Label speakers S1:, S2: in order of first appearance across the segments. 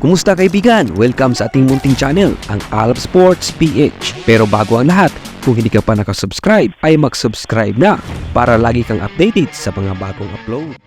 S1: Kumusta kaibigan? Welcome sa ating munting channel, ang Alab Sports PH. Pero bago ang lahat, kung hindi ka pa nakasubscribe, ay mag-subscribe na para lagi kang updated sa mga bagong uploads.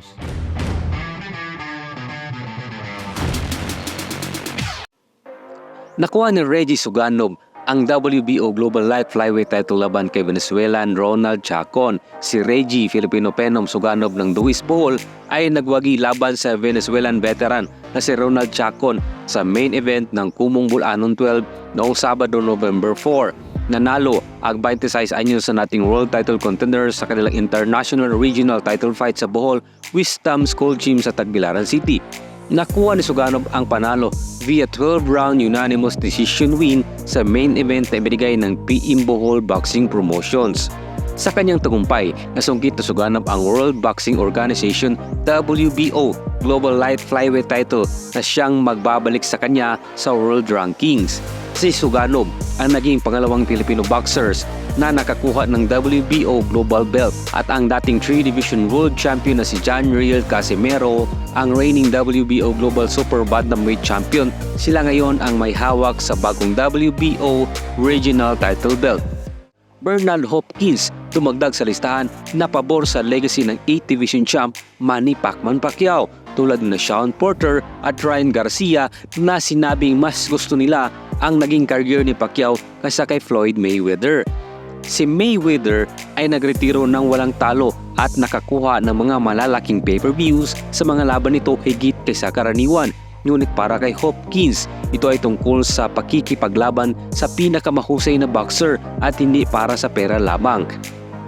S1: Nakuha ni Reggie Suganov ang WBO Global Light Flyweight title laban kay Venezuelan Ronald Chacon. Si Reggie Filipino Penom Suganov ng Duis Bohol ay nagwagi laban sa Venezuelan veteran na si Ronald Chacon sa main event ng Kumong Bulanon 12 noong Sabado November 4. Nanalo ang 26 anyos sa nating world title contenders sa kanilang international regional title fight sa Bohol Wisdom School Gym sa Tagbilaran City. Nakuha ni Suganov ang panalo via 12-round unanimous decision win sa main event na ibinigay ng PM Bohol Boxing Promotions. Sa kanyang tagumpay, nasungkit na Suganov ang World Boxing Organization WBO Global Light Flyweight title na siyang magbabalik sa kanya sa world rankings. Si Suganov ang naging pangalawang Filipino boxers na nakakuha ng WBO Global Belt at ang dating 3-division world champion na si John Riel Casimero ang reigning WBO Global Super Bantamweight Champion. Sila ngayon ang may hawak sa bagong WBO Regional Title Belt. Bernal Hopkins dumagdag sa listahan na pabor sa legacy ng 8th Division champ Manny Pacman Pacquiao tulad na Shawn Porter at Ryan Garcia na sinabing mas gusto nila ang naging career ni Pacquiao kaysa kay Floyd Mayweather. Si Mayweather ay nagretiro ng walang talo at nakakuha ng mga malalaking pay-per-views sa mga laban nito higit kaysa karaniwan. Ngunit para kay Hopkins, ito ay tungkol sa pakikipaglaban sa pinakamahusay na boxer at hindi para sa pera lamang.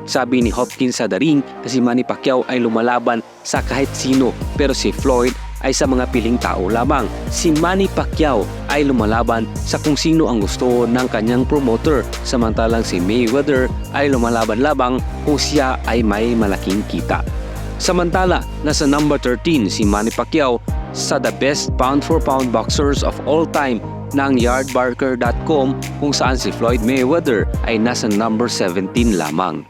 S1: Sabi ni Hopkins sa The Ring na si Manny Pacquiao ay lumalaban sa kahit sino pero si Floyd ay sa mga piling tao lamang. Si Manny Pacquiao ay lumalaban sa kung sino ang gusto ng kanyang promoter, samantalang si Mayweather ay lumalaban lamang kung siya ay may malaking kita. Samantala, nasa number 13 si Manny Pacquiao sa the best pound-for-pound boxers of all time ng yardbarker.com kung saan si Floyd Mayweather ay nasa number 17 lamang.